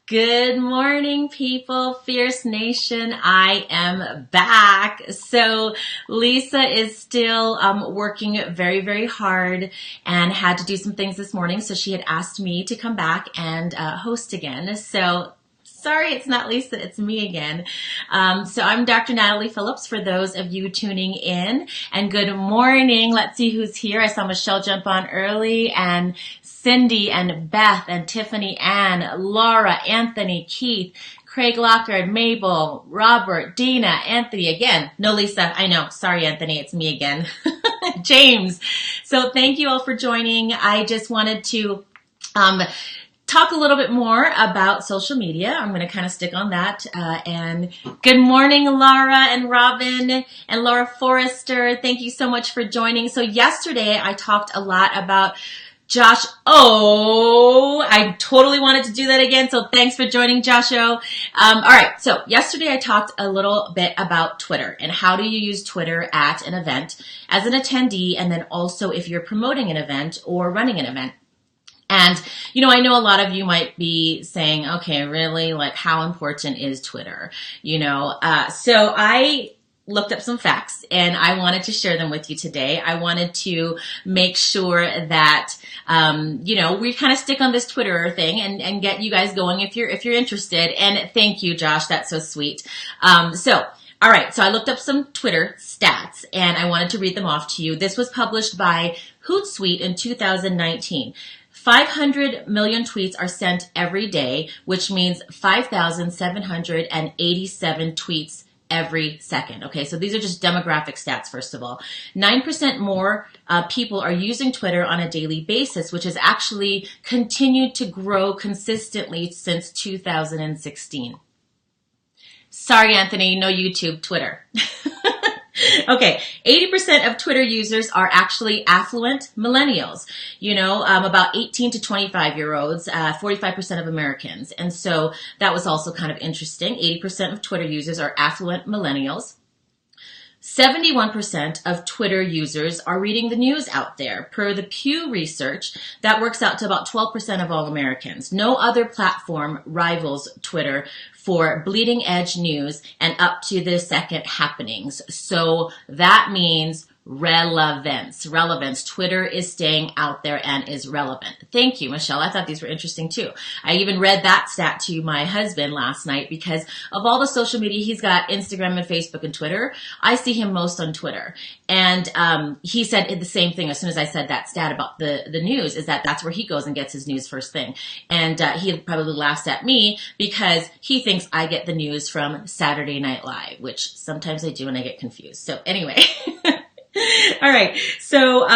Good morning, people, Fierce Nation. I am back. So Lisa is still working very, very hard and had to do some things this morning. So she had asked me to come back and host again. So sorry, it's not Lisa, it's me again. So I'm Dr. Natalie Phillips for those of you tuning in. And good morning. Let's see who's here. I saw Michelle jump on early, and Cindy and Beth and Tiffany Ann, Laura, Anthony, Keith, Craig Lockard, Mabel, Robert, Dina, Anthony again. No, Lisa, I know. Sorry, Anthony, it's me again. James. So thank you all for joining. I just wanted to talk a little bit more about social media. I'm going to kind of stick on that. And good morning, Laura and Robin and Laura Forrester. Thank you so much for joining. So yesterday I talked a lot about Josh O. I totally wanted to do that again, so thanks for joining, Josh O. All right, so yesterday I talked a little bit about Twitter and how do you use Twitter at an event as an attendee, and then also if you're promoting an event or running an event. And, I know a lot of you might be saying, okay, really, like how important is Twitter? So I looked up some facts and I wanted to share them with you today. I wanted to make sure that, we kind of stick on this Twitter thing and get you guys going if you're interested. And thank you, Josh. That's so sweet. All right. So I looked up some Twitter stats and I wanted to read them off to you. This was published by Hootsuite in 2019. 500 million tweets are sent every day, which means 5,787 tweets every second. Okay, so these are just demographic stats, first of all. 9% more people are using Twitter on a daily basis, which has actually continued to grow consistently since 2016. Sorry, Anthony, no YouTube, Twitter. Okay, 80% of Twitter users are actually affluent millennials, about 18 to 25-year-olds, 45% of Americans. And so that was also kind of interesting. 80% of Twitter users are affluent millennials. 71% of Twitter users are reading the news out there. Per the Pew Research, that works out to about 12% of all Americans. No other platform rivals Twitter for bleeding edge news and up to the second happenings. So that means relevance. Twitter is staying out there and is relevant. Thank you, Michelle. I thought these were interesting too. I even read that stat to my husband last night because of all the social media. He's got Instagram and Facebook and Twitter. I see him most on Twitter. And he said the same thing as soon as I said that stat about the news, is that's where he goes and gets his news first thing. And he probably laughs at me because he thinks I get the news from Saturday Night Live, which sometimes I do and I get confused. So anyway. All right. So,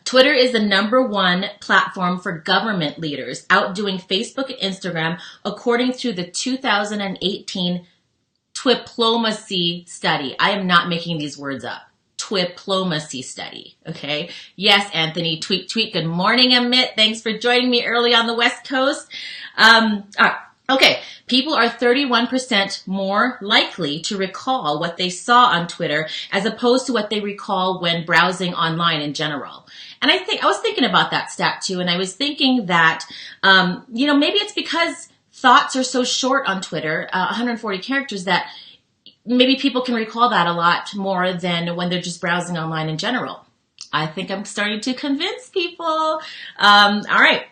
Twitter is the #1 platform for government leaders, outdoing Facebook and Instagram, according to the 2018 Twiplomacy study. I am not making these words up. Twiplomacy study. Okay. Yes, Anthony, tweet. Good morning, Amit. Thanks for joining me early on the West Coast. All right. Okay, people are 31% more likely to recall what they saw on Twitter as opposed to what they recall when browsing online in general. And I was thinking about that stat too, and I was thinking that, maybe it's because thoughts are so short on Twitter, 140 characters, that maybe people can recall that a lot more than when they're just browsing online in general. I think I'm starting to convince people. All right.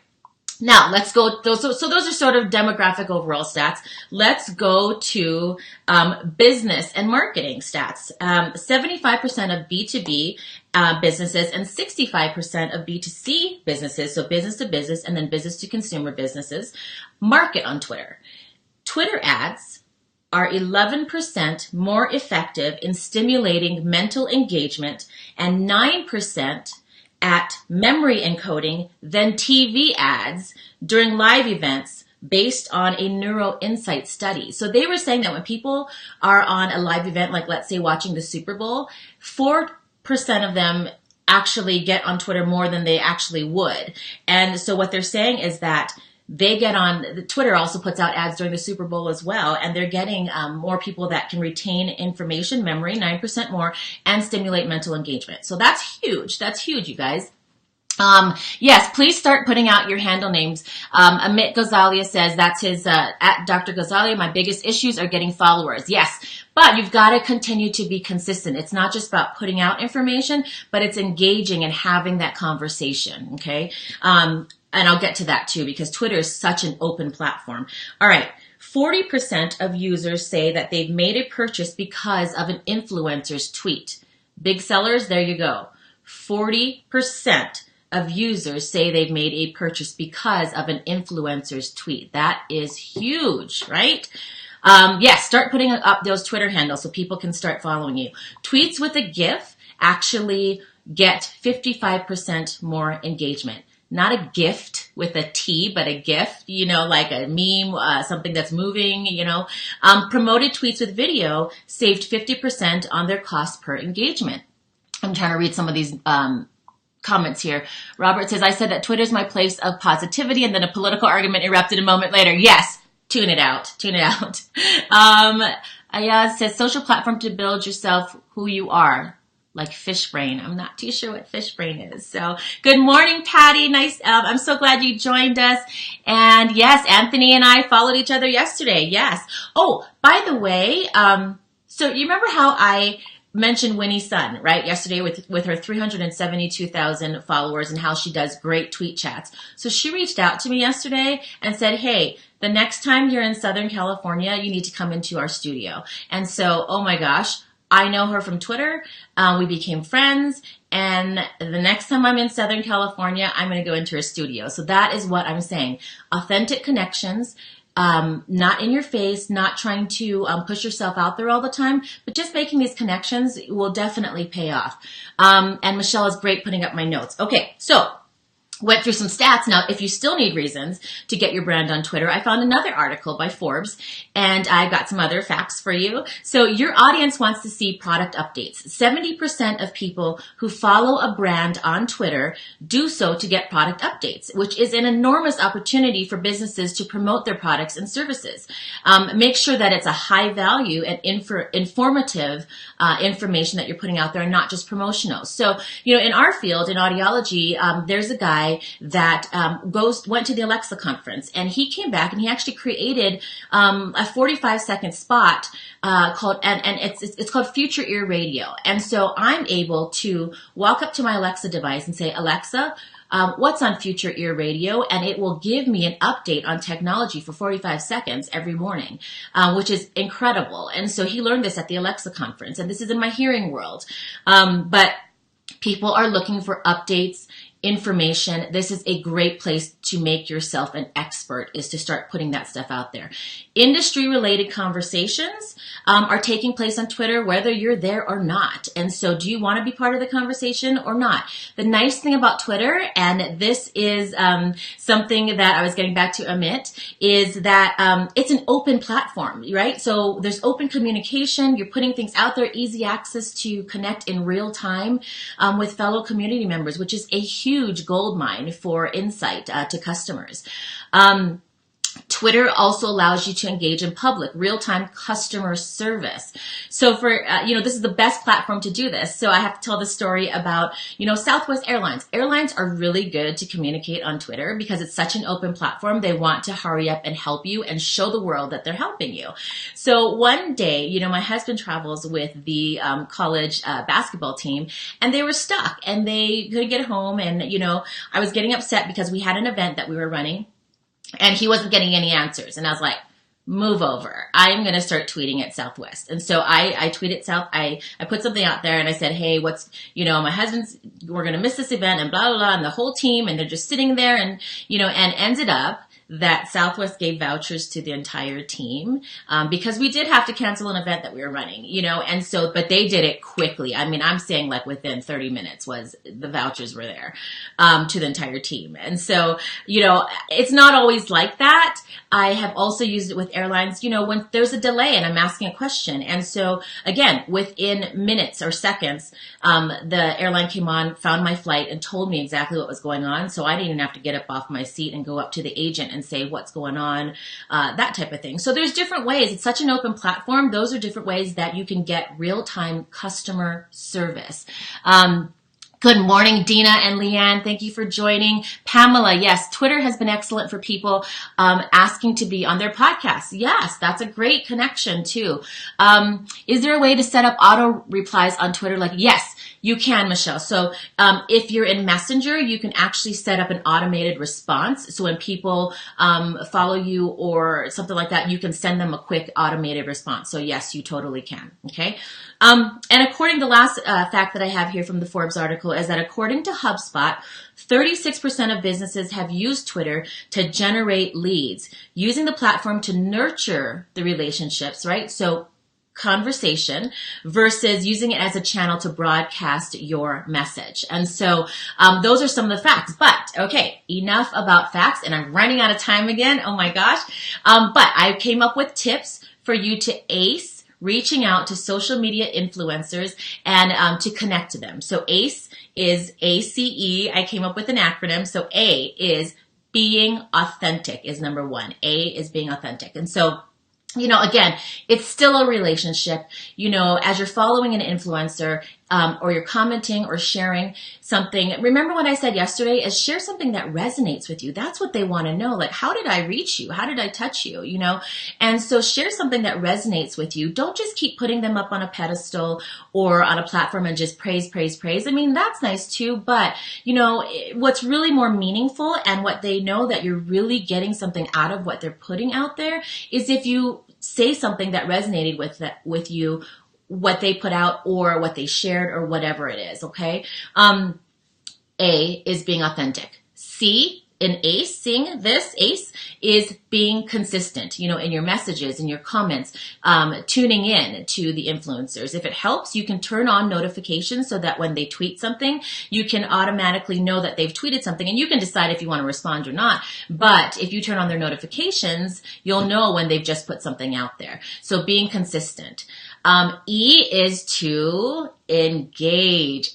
Now, let's go. So those are sort of demographic overall stats. Let's go to business and marketing stats. 75% of B2B businesses and 65% of B2C businesses, so business to business and then business to consumer businesses, market on Twitter. Twitter ads are 11% more effective in stimulating mental engagement and 9% at memory encoding than TV ads during live events based on a Neuro Insight study. So they were saying that when people are on a live event, like let's say watching the Super Bowl, 4% of them actually get on Twitter more than they actually would. And so what they're saying is that they get on, Twitter also puts out ads during the Super Bowl as well, and they're getting more people that can retain information, memory, 9% more, and stimulate mental engagement. So that's huge. That's huge, you guys. Yes, please start putting out your handle names. Amit Gozalia says that's his, at Dr. Gozalia, my biggest issues are getting followers. Yes, but you've got to continue to be consistent. It's not just about putting out information, but it's engaging and having that conversation. Okay. And I'll get to that too, because Twitter is such an open platform. All right. 40% of users say that they've made a purchase because of an influencer's tweet. Big sellers, there you go. 40% of users say they've made a purchase because of an influencer's tweet. That is huge, right? Yes, start putting up those Twitter handles so people can start following you. Tweets with a GIF actually get 55% more engagement. Not a gift with a T, but a GIF, like a meme, something that's moving, Promoted tweets with video saved 50% on their cost per engagement. I'm trying to read some of these comments here. Robert says, I said that Twitter's my place of positivity, and then a political argument erupted a moment later. Yes, tune it out. Ayaz says, social platform to build yourself who you are, like fish brain. I'm not too sure what fish brain is. So good morning, Patty. Nice. I'm so glad you joined us. And yes, Anthony and I followed each other yesterday. Yes. Oh, by the way, so you remember how I mentioned Winnie Sun, right? Yesterday with her 372,000 followers and how she does great tweet chats. So she reached out to me yesterday and said, hey, the next time you're in Southern California, you need to come into our studio. And so, oh my gosh, I know her from Twitter. We became friends. And the next time I'm in Southern California, I'm going to go into her studio. So that is what I'm saying. Authentic connections. Not in your face, not trying to push yourself out there all the time, but just making these connections will definitely pay off. And Michelle is great putting up my notes. Okay, so went through some stats. Now, if you still need reasons to get your brand on Twitter, I found another article by Forbes, and I've got some other facts for you. So your audience wants to see product updates. 70% of people who follow a brand on Twitter do so to get product updates, which is an enormous opportunity for businesses to promote their products and services. Make sure that it's a high value and informative information that you're putting out there and not just promotional. So, in our field, in audiology, there's a guy that went to the Alexa conference, and he came back and he actually created a 45-second spot called and it's called Future Ear Radio. And so I'm able to walk up to my Alexa device and say, Alexa, what's on Future Ear Radio? And it will give me an update on technology for 45 seconds every morning, which is incredible. And so he learned this at the Alexa conference, and this is in my hearing world. But people are looking for updates, information. This is a great place to make yourself an expert, is to start putting that stuff out there. Industry related conversations are taking place on Twitter, whether you're there or not. And so do you want to be part of the conversation or not? The nice thing about Twitter, and this is something that I was getting back to Amit, is that it's an open platform, right? So there's open communication. You're putting things out there, easy access to connect in real time with fellow community members, which is a huge goldmine for insight to customers. Twitter also allows you to engage in public, real-time customer service. So for, this is the best platform to do this. So I have to tell the story about, Southwest Airlines. Airlines are really good to communicate on Twitter because it's such an open platform. They want to hurry up and help you and show the world that they're helping you. So one day, my husband travels with the college basketball team, and they were stuck and they couldn't get home. And, I was getting upset because we had an event that we were running, and he wasn't getting any answers. And I was like, move over. I am going to start tweeting at Southwest. And so I tweeted I put something out there and I said, hey, my husband's, we're going to miss this event and blah, blah, blah. And the whole team, and they're just sitting there and, and ended up that Southwest gave vouchers to the entire team, because we did have to cancel an event that we were running, and so, but they did it quickly. I mean, I'm saying like within 30 minutes the vouchers were there, to the entire team. And so, it's not always like that. I have also used it with airlines, when there's a delay and I'm asking a question. And so again, within minutes or seconds, the airline came on, found my flight, and told me exactly what was going on. So I didn't even have to get up off my seat and go up to the agent and say what's going on, that type of thing. So there's different ways. It's such an open platform. Those are different ways that you can get real-time customer service. Good morning, Dina and Leanne. Thank you for joining. Pamela, yes, Twitter has been excellent for people asking to be on their podcast. Yes, that's a great connection too. Is there a way to set up auto replies on Twitter? Like, yes, you can, Michelle. So if you're in Messenger, you can actually set up an automated response. So when people follow you or something like that, you can send them a quick automated response. So yes, you totally can. Okay. And according to the last fact that I have here from the Forbes article is that according to HubSpot, 36% of businesses have used Twitter to generate leads, using the platform to nurture the relationships, right? So conversation versus using it as a channel to broadcast your message. And so those are some of the facts. But okay, enough about facts, and I'm running out of time again. Oh my gosh. But I came up with tips for you to ace reaching out to social media influencers and to connect to them. So ACE is ACE. I came up with an acronym. So A is being authentic is number one. A is being authentic. And so, you know, again, it's still a relationship. You know, as you're following an influencer or you're commenting or sharing something, remember what I said yesterday is share something that resonates with you. That's what they want to know. Like, how did I reach you? How did I touch you? You know, and so share something that resonates with you. Don't just keep putting them up on a pedestal or on a platform and just praise. I mean, that's nice too, but you know, what's really more meaningful and what they know that you're really getting something out of what they're putting out there is if you say something that resonated with you, what they put out or what they shared or whatever it is. Okay. A is being authentic. C in acing this ACE is being consistent, you know, in your messages, in your comments, tuning in to the influencers. If it helps, you can turn on notifications so that when they tweet something, you can automatically know that they've tweeted something, and you can decide if you want to respond or not. But if you turn on their notifications, you'll know when they've just put something out there. So being consistent. E is to engage.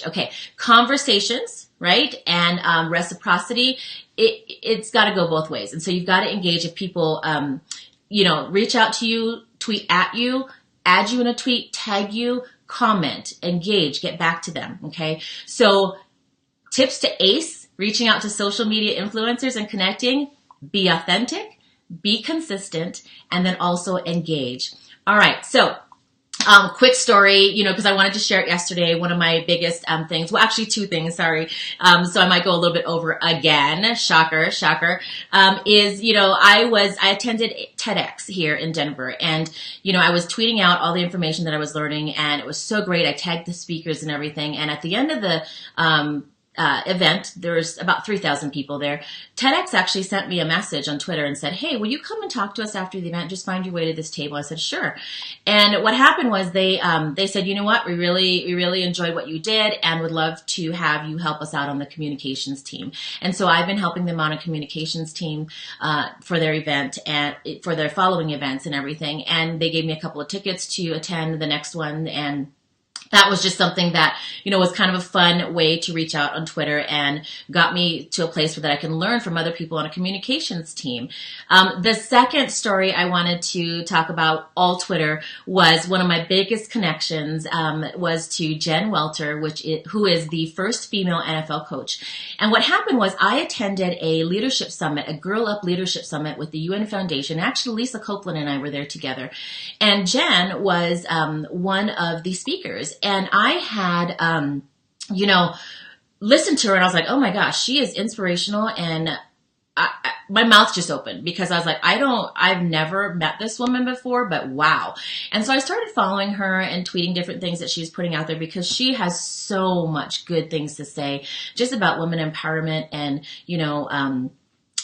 Okay. Conversations, right? And reciprocity, it's got to go both ways. And so you've got to engage if people, you know, reach out to you, tweet at you, add you in a tweet, tag you, comment, engage, get back to them. Okay. So tips to ace reaching out to social media influencers and connecting: be authentic, be consistent, and then also engage. All right. So, quick story, you know, because I wanted to share it yesterday. One of my biggest things, well, actually two things, sorry. So I might go a little bit over again. Shocker. Is, you know, I attended TEDx here in Denver, and, you know, I was tweeting out all the information that I was learning, and it was so great. I tagged the speakers and everything. And at the end of the event, there's about 3,000 people there. TEDx actually sent me a message on Twitter and said, "Hey, will you come and talk to us after the event? Just find your way to this table." I said, "Sure." And what happened was they said, "You know what? We really enjoyed what you did and would love to have you help us out on the communications team." And so I've been helping them on a communications team for their event and for their following events and everything. And they gave me a couple of tickets to attend the next one, and that was just something that, you know, was kind of a fun way to reach out on Twitter and got me to a place where that I can learn from other people on a communications team. The second story I wanted to talk about all Twitter was one of my biggest connections was to Jen Welter, who is the first female NFL coach. And what happened was I attended a leadership summit, a Girl Up Leadership Summit with the UN Foundation. Actually, Lisa Copeland and I were there together. And Jen was one of the speakers. And I had, you know, listened to her, and I was like, oh my gosh, she is inspirational. And my mouth just opened because I was like, I've never met this woman before, but wow. And so I started following her and tweeting different things that she's putting out there because she has so much good things to say just about women empowerment and, you know,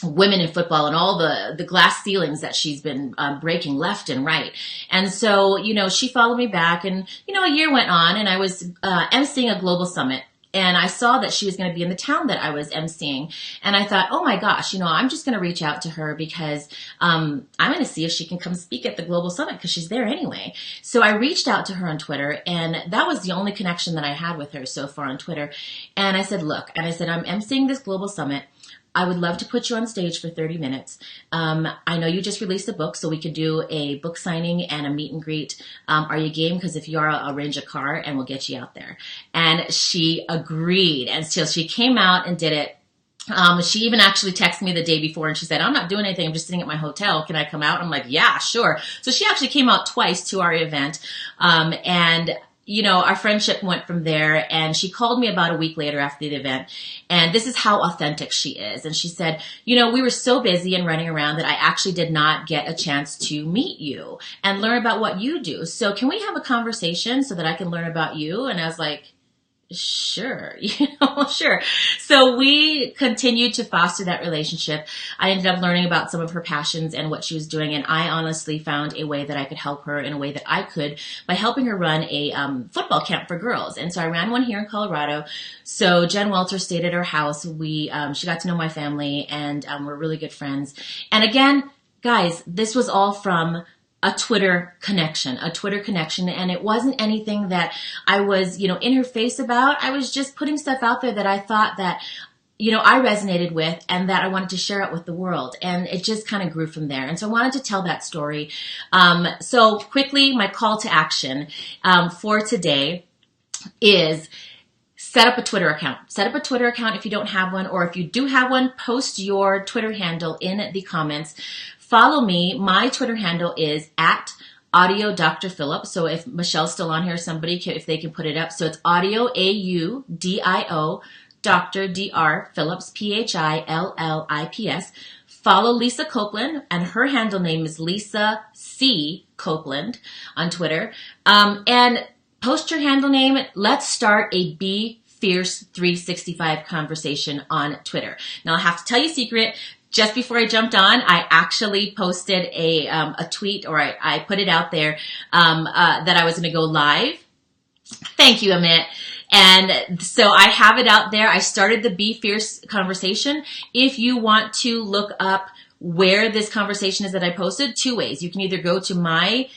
women in football and all the glass ceilings that she's been breaking left and right. And so, you know, she followed me back, and, you know, a year went on, and I was emceeing a global summit. And I saw that she was going to be in the town that I was emceeing. And I thought, oh my gosh, you know, I'm just going to reach out to her because I'm going to see if she can come speak at the global summit because she's there anyway. So I reached out to her on Twitter, and that was the only connection that I had with her so far on Twitter. And I said, look, and I said, I'm emceeing this global summit. I would love to put you on stage for 30 minutes. I know you just released a book, so we could do a book signing and a meet and greet. Are you game? Because if you are, I'll arrange a car and we'll get you out there. And she agreed. And so she came out and did it. She even actually texted me the day before and she said, I'm not doing anything. I'm just sitting at my hotel. Can I come out? I'm like, yeah, sure. So she actually came out twice to our event. Our friendship went from there, and she called me about a week later after the event, and this is how authentic she is. And she said, we were so busy and running around that I actually did not get a chance to meet you and learn about what you do. So can we have a conversation so that I can learn about you? And I was like, sure, sure. So we continued to foster that relationship. I ended up learning about some of her passions and what she was doing, and I honestly found a way that I could help her in a way that I could by helping her run a football camp for girls. And so I ran one here in Colorado. So Jen Welter stayed at her house. She got to know my family, and we're really good friends. And again, guys, this was all from a Twitter connection, and it wasn't anything that I was, in her face about. I was just putting stuff out there that I thought that, I resonated with and that I wanted to share it with the world. And it just kind of grew from there. And so I wanted to tell that story. So quickly, my call to action, for today is set up a Twitter account. Set up a Twitter account if you don't have one, or if you do have one, post your Twitter handle in the comments. Follow me. My Twitter handle is @Audio Dr. Phillips. So if Michelle's still on here, if they can put it up. So it's Audio, AUDIO, Dr. DR Phillips, PHILLIPS. Follow Lisa Copeland, and her handle name is Lisa C. Copeland on Twitter. And post your handle name. Let's start a Be Fierce 365 conversation on Twitter. Now I have to tell you a secret. Just before I jumped on, I actually posted a tweet, or I put it out there that I was going to go live. Thank you, Amit. And so I have it out there. I started the Be Fierce conversation. If you want to look up where this conversation is that I posted, two ways. You can either go to my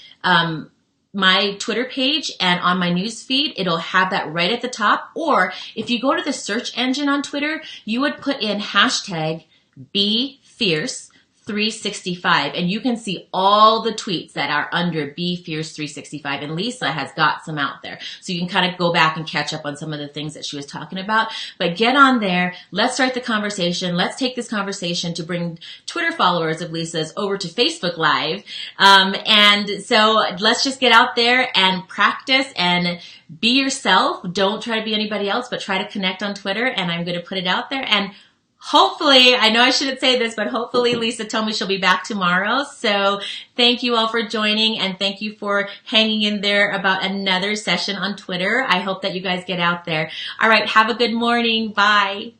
Twitter page, and on my news feed, it'll have that right at the top. Or if you go to the search engine on Twitter, you would put in hashtag Be Fierce 365, and you can see all the tweets that are under Be Fierce 365, and Lisa has got some out there, so you can kind of go back and catch up on some of the things that she was talking about. But get on there. Let's start the conversation. Let's take this conversation to bring Twitter followers of Lisa's over to Facebook Live. And so let's just get out there and practice and be yourself. Don't try to be anybody else, but try to connect on Twitter, and I'm going to put it out there. And hopefully, I know I shouldn't say this, but hopefully Lisa told me she'll be back tomorrow. So thank you all for joining, and thank you for hanging in there about another session on Twitter. I hope that you guys get out there. All right. Have a good morning. Bye.